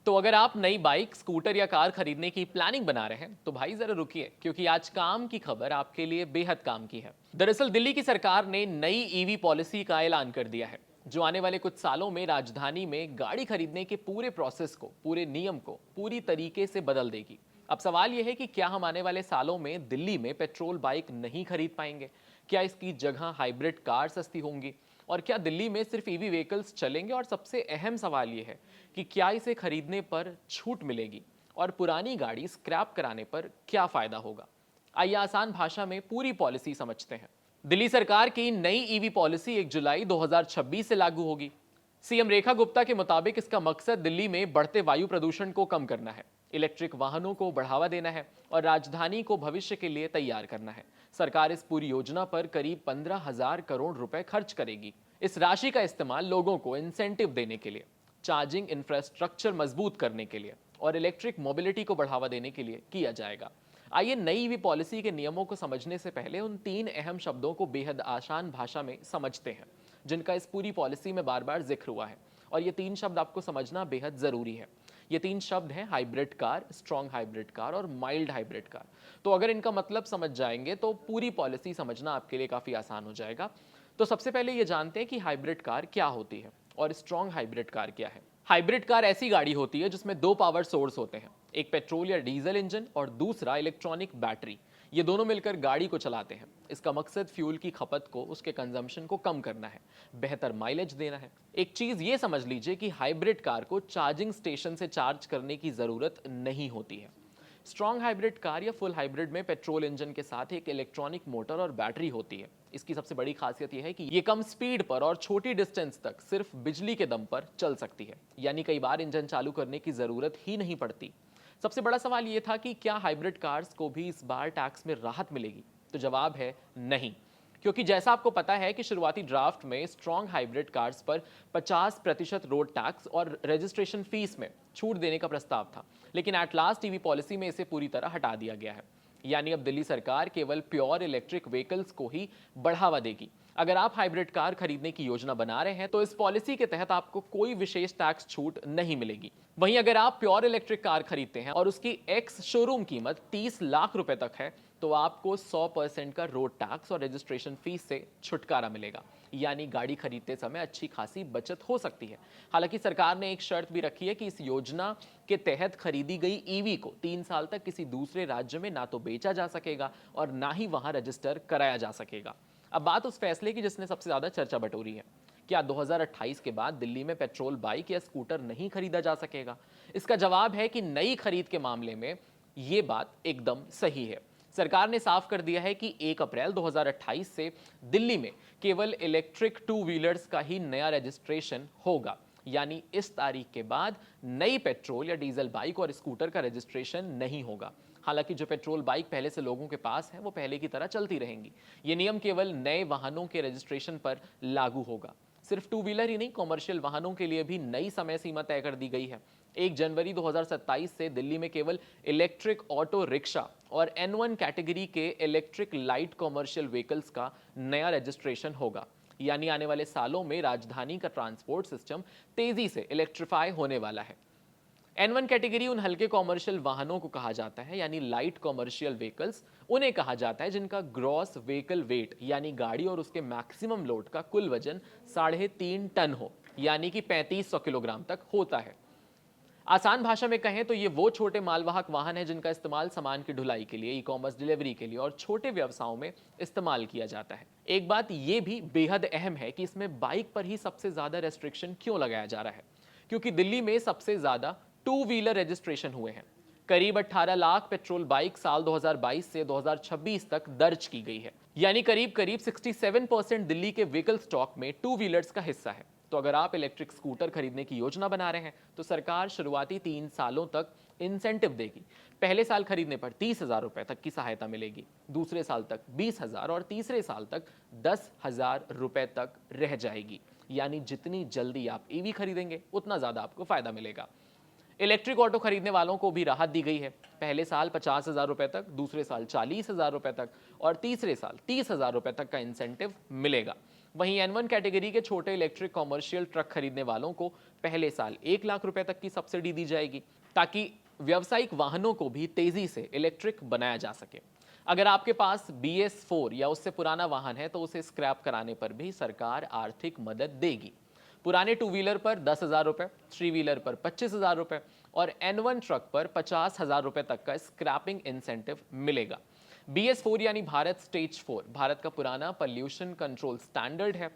तो अगर आप नई बाइक, स्कूटर या कार खरीदने की प्लानिंग बना रहे हैं तो भाई जरा रुकिए, क्योंकि आज काम की खबर आपके लिए बेहद काम की है। दरअसल दिल्ली की सरकार ने नई ईवी पॉलिसी का ऐलान कर दिया है, जो आने वाले कुछ सालों में राजधानी में गाड़ी खरीदने के पूरे प्रोसेस को, पूरे नियम को पूरी तरीके से बदल देगी। अब सवाल यह है कि क्या हम आने वाले सालों में दिल्ली में पेट्रोल बाइक नहीं खरीद पाएंगे? क्या इसकी जगह हाइब्रिड कार सस्ती होंगी? और क्या दिल्ली में सिर्फ ईवी व्हीकल्स चलेंगे? और सबसे अहम सवाल यह है कि क्या इसे खरीदने पर छूट मिलेगी? और पुरानी गाड़ी स्क्रैप कराने पर क्या फायदा होगा? आइए आसान भाषा में पूरी पॉलिसी समझते हैं। दिल्ली सरकार की नई ईवी पॉलिसी 1 जुलाई 2026 से लागू होगी। सीएम रेखा गुप्ता के मुताबिक इसका मकसद दिल्ली में बढ़ते वायु प्रदूषण को कम करना है, इलेक्ट्रिक वाहनों को बढ़ावा देना है और राजधानी को भविष्य के लिए तैयार करना है। सरकार इस पूरी योजना पर करीब 15,000 करोड़ रुपए खर्च करेगी। इस राशि का इस्तेमाल लोगों को इंसेंटिव देने के लिए, चार्जिंग इंफ्रास्ट्रक्चर मजबूत करने के लिए और इलेक्ट्रिक मोबिलिटी को बढ़ावा देने के लिए किया जाएगा। आइए नई ईवी पॉलिसी के नियमों को समझने से पहले उन 3 अहम शब्दों को बेहद आसान भाषा में समझते हैं, जिनका इस पूरी पॉलिसी में बार बार जिक्र हुआ है। और ये 3 शब्द आपको समझना बेहद जरूरी है। ये 3 शब्द हैं hybrid car, strong hybrid car और माइल्ड हाइब्रिड कार। तो अगर इनका मतलब समझ जाएंगे तो पूरी पॉलिसी समझना आपके लिए काफी आसान हो जाएगा। तो सबसे पहले ये जानते हैं कि हाइब्रिड कार क्या होती है और स्ट्रॉन्ग हाइब्रिड कार क्या है। हाइब्रिड कार ऐसी गाड़ी होती है जिसमें 2 पावर सोर्स होते हैं, एक पेट्रोल या डीजल इंजन और दूसरा इलेक्ट्रॉनिक बैटरी। ये दोनों मिलकर गाड़ी को चलाते हैं। इसका मकसद फ्यूल की खपत को, उसके कंजम्पशन को कम करना है, बेहतर माइलेज देना है। एक चीज ये समझ लीजिए कि हाइब्रिड कार को चार्जिंग स्टेशन से चार्ज करने की जरूरत नहीं होती है। स्ट्रॉन्ग हाइब्रिड कार या फुल हाइब्रिड में पेट्रोल इंजन के साथ एक इलेक्ट्रॉनिक मोटर और बैटरी होती है। इसकी सबसे बड़ी खासियत यह है कि ये कम स्पीड पर और छोटी डिस्टेंस तक सिर्फ बिजली के दम पर चल सकती है, यानी कई बार इंजन चालू करने की जरूरत ही नहीं पड़ती। सबसे बड़ा सवाल यह था कि क्या हाइब्रिड कार्स को भी इस बार टैक्स में राहत मिलेगी? तो जवाब है नहीं, क्योंकि जैसा आपको पता है कि शुरुआती ड्राफ्ट में स्ट्रॉन्ग हाइब्रिड कार्स पर 50% रोड टैक्स और रजिस्ट्रेशन फीस में छूट देने का प्रस्ताव था, लेकिन एट लास्ट ईवी पॉलिसी में इसे पूरी तरह हटा दिया गया है। यानी अब दिल्ली सरकार केवल प्योर इलेक्ट्रिक व्हीकल्स को ही बढ़ावा देगी। अगर आप हाइब्रिड कार खरीदने की योजना बना रहे हैं तो इस पॉलिसी के तहत आपको कोई विशेष टैक्स छूट नहीं मिलेगी। वहीं अगर आप प्योर इलेक्ट्रिक कार खरीदते हैं और उसकी एक्स शोरूम कीमत 30 लाख रुपए तक है तो आपको 100% का रोड टैक्स और रजिस्ट्रेशन फीस से छुटकारा मिलेगा। यानी गाड़ी खरीदते समय अच्छी खासी बचत हो सकती है। हालांकि सरकार ने एक शर्त भी रखी है कि इस योजना के तहत खरीदी गई ईवी को 3 साल तक किसी दूसरे राज्य में ना तो बेचा जा सकेगा और ना ही वहां रजिस्टर कराया जा सकेगा। अब बात उस फैसले की जिसने सबसे ज्यादा चर्चा बटोरी है। क्या 2028 के बाद दिल्ली में पेट्रोल बाइक या स्कूटर नहीं खरीदा जा सकेगा? इसका जवाब है कि नई खरीद के मामले में यह बात एकदम सही है। सरकार ने साफ कर दिया है कि 1 अप्रैल 2028 से दिल्ली में केवल इलेक्ट्रिक 2 व्हीलर्स का ही नया रजिस्ट्रेशन होगा। यानी इस तारीख के बाद नई पेट्रोल या डीजल बाइक और स्कूटर का रजिस्ट्रेशन नहीं होगा। हालांकि जो पेट्रोल बाइक पहले से लोगों के पास है वो पहले की तरह चलती रहेंगी। ये नियम केवल नए वाहनों के रजिस्ट्रेशन पर लागू होगा। सिर्फ 2 व्हीलर ही नहीं, कॉमर्शियल वाहनों के लिए भी नई समय सीमा तय कर दी गई है। 1 जनवरी 2027 से दिल्ली में केवल इलेक्ट्रिक ऑटो रिक्शा और N1 कैटेगरी के इलेक्ट्रिक लाइट कॉमर्शियल व्हीकल्स का नया रजिस्ट्रेशन होगा। यानी आने वाले सालों में राजधानी का ट्रांसपोर्ट सिस्टम तेजी से इलेक्ट्रीफाई होने वाला है। N1 कैटेगरी उन हल्के कॉमर्शियल वाहनों को कहा जाता है, यानी लाइट कॉमर्शियल व्हीकल्स उन्हें कहा जाता है जिनका ग्रॉस व्हीकल वेट, यानी गाड़ी और उसके मैक्सिमम लोड का कुल वजन 3.5 टन हो, यानी कि 3500 किलोग्राम तक होता है। आसान भाषा में कहें तो ये वो छोटे मालवाहक वाहन है जिनका इस्तेमाल सामान की ढुलाई के लिए, ई कॉमर्स डिलीवरी के लिए और छोटे व्यवसायों में इस्तेमाल किया जाता है। एक बात ये भी बेहद अहम है कि इसमें बाइक पर ही सबसे ज्यादा रेस्ट्रिक्शन क्यों लगाया जा रहा है, क्योंकि दिल्ली में सबसे ज्यादा 2 व्हीलर रजिस्ट्रेशन हुए हैं। करीब 18 लाख पेट्रोल बाइक साल 2022 से 2026 तक दर्ज की गई है। यानी करीब करीब 67% दिल्ली के व्हीकल स्टॉक में 2 व्हीलर्स का हिस्सा है। तो अगर आप इलेक्ट्रिक स्कूटर खरीदने की योजना बना रहे हैं तो सरकार शुरुआती 3 सालों तक इंसेंटिव देगी। पहले साल खरीदने पर 30,000 रुपए तक की सहायता मिलेगी, दूसरे साल तक 20,000 और तीसरे साल तक 10,000 रुपए तक रह जाएगी। यानी जितनी जल्दी आप ईवी खरीदेंगे उतना ज्यादा आपको फायदा मिलेगा। इलेक्ट्रिक ऑटो खरीदने वालों को भी राहत दी गई है। पहले साल 50,000 रुपए तक, दूसरे साल 40,000 रुपए तक और तीसरे साल 30,000 रुपए तक का इंसेंटिव मिलेगा। वहीं N1 कैटेगरी के छोटे इलेक्ट्रिक कॉमर्शियल ट्रक खरीदने वालों को पहले साल 1 लाख रुपए तक की सब्सिडी दी जाएगी, ताकि व्यावसायिक वाहनों को भी तेजी से इलेक्ट्रिक बनाया जा सके। अगर आपके पास BS4 या उससे पुराना वाहन है तो उसे स्क्रैप कराने पर भी सरकार आर्थिक मदद देगी। पुराने 2 व्हीलर पर 10,000 रुपए, 3 व्हीलर पर 25,000 रुपए और N1 ट्रक पर 50,000 रुपए तक का स्क्रैपिंग इंसेंटिव मिलेगा। BS4 यानी भारत स्टेज 4 भारत का पुराना पॉल्यूशन कंट्रोल स्टैंडर्ड है।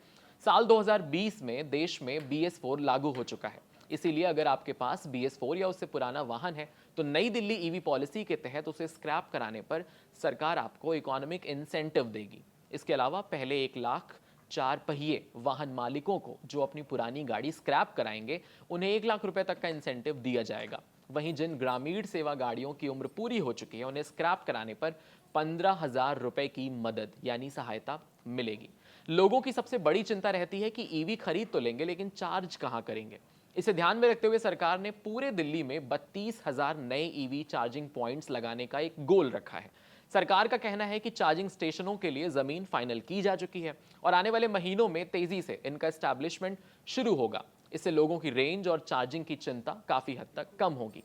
साल 2020 में देश में BS4 लागू हो चुका है। इसीलिए अगर आपके पास BS4 या उससे पुराना वाहन है तो नई दिल्ली ईवी पॉलिसी के तहत उसे स्क्रैप कराने पर सरकार आपको इकोनॉमिक इंसेंटिव देगी। इसके अलावा पहले 1 लाख 4 पहिए वाहन मालिकों को जो अपनी पुरानी गाड़ी स्क्रैप कराएंगे उन्हें 1 लाख रुपए तक का इंसेंटिव दिया जाएगा। वहीं जिन ग्रामीण सेवा गाड़ियों की उम्र पूरी हो चुकी है उन्हें स्क्रैप कराने पर 15,000 रुपए की मदद यानी सहायता मिलेगी। लोगों की सबसे बड़ी चिंता रहती है कि ईवी खरीद तो लेंगे लेकिन चार्ज कहां करेंगे। इसे ध्यान में रखते हुए सरकार ने पूरे दिल्ली में 32,000 नए ईवी चार्जिंग पॉइंट्स लगाने का एक गोल रखा है। सरकार का कहना है कि चार्जिंग स्टेशनों के लिए जमीन फाइनल की जा चुकी है और आने वाले महीनों में तेजी से इनका एस्टैब्लिशमेंट शुरू होगा। इससे लोगों की रेंज और चार्जिंग की चिंता काफी हद तक कम होगी।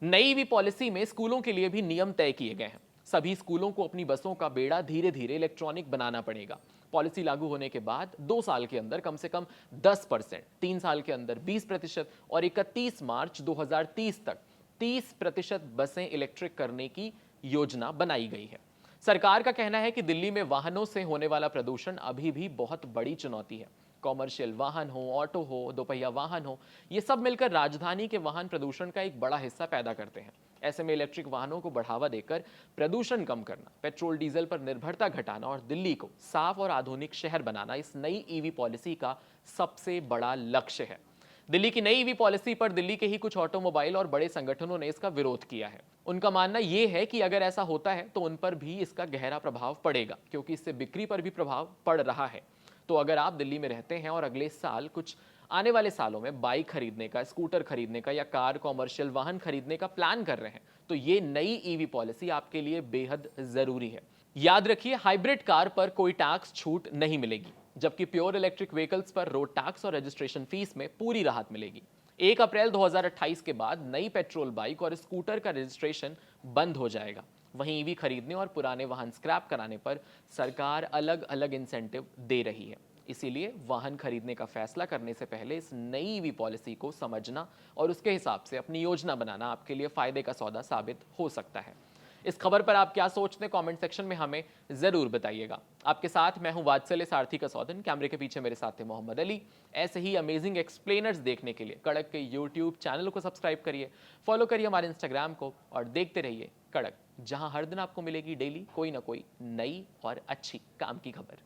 नई ईवी पॉलिसी में स्कूलों के लिए भी नियम तय किए गए हैं। सभी स्कूलों को अपनी बसों का बेड़ा धीरे धीरे इलेक्ट्रॉनिक बनाना पड़ेगा। पॉलिसी लागू होने के बाद 2 साल के अंदर कम से कम 10%, 3 साल के अंदर 20% और 31 मार्च 2030 तक 30% बसें इलेक्ट्रिक करने की योजना बनाई गई है। सरकार का कहना है कि दिल्ली में वाहनों से होने वाला प्रदूषण अभी भी बहुत बड़ी चुनौती है। कॉमर्शियल वाहन हो, ऑटो हो, दोपहिया वाहन हो, ये सब मिलकर राजधानी के वाहन प्रदूषण का एक बड़ा हिस्सा पैदा करते हैं। ऐसे में इलेक्ट्रिक वाहनों को बढ़ावा देकर प्रदूषण कम करना, पेट्रोल डीजल पर निर्भरता घटाना और दिल्ली को साफ और आधुनिक शहर बनाना इस नई ईवी पॉलिसी का सबसे बड़ा लक्ष्य है। दिल्ली की नई ईवी पॉलिसी पर दिल्ली के ही कुछ ऑटोमोबाइल और बड़े संगठनों ने इसका विरोध किया है। उनका मानना यह है कि अगर ऐसा होता है तो उन पर भी इसका गहरा प्रभाव पड़ेगा, क्योंकि इससे बिक्री पर भी प्रभाव पड़ रहा है। तो अगर आप दिल्ली में रहते हैं और अगले साल कुछ आने वाले सालों में बाइक खरीदने का, स्कूटर खरीदने का या कार, कॉमर्शियल वाहन खरीदने का प्लान कर रहे हैं तो ये नई ईवी पॉलिसी आपके लिए बेहद जरूरी है। याद रखिए, हाइब्रिड कार पर कोई टैक्स छूट नहीं मिलेगी, जबकि प्योर इलेक्ट्रिक व्हीकल्स पर रोड टैक्स और रजिस्ट्रेशन फीस में पूरी राहत मिलेगी। 1 अप्रैल 2028 के बाद नई पेट्रोल बाइक और स्कूटर का रजिस्ट्रेशन बंद हो जाएगा। वहीं ईवी खरीदने और पुराने वाहन स्क्रैप कराने पर सरकार अलग अलग इंसेंटिव दे रही है। इसीलिए वाहन खरीदने का फैसला करने से पहले इस नई ईवी पॉलिसी को समझना और उसके हिसाब से अपनी योजना बनाना आपके लिए फायदे का सौदा साबित हो सकता है। इस खबर पर आप क्या सोचते हैं, कमेंट सेक्शन में हमें जरूर बताइएगा। आपके साथ मैं हूं वात्सल्य सारथी कसौदन, कैमरे के पीछे मेरे साथ थे मोहम्मद अली। ऐसे ही अमेजिंग एक्सप्लेनर्स देखने के लिए कड़क के यूट्यूब चैनल को सब्सक्राइब करिए, फॉलो करिए हमारे इंस्टाग्राम को और देखते रहिए कड़क, जहां हर दिन आपको मिलेगी डेली कोई ना कोई नई और अच्छी काम की खबर।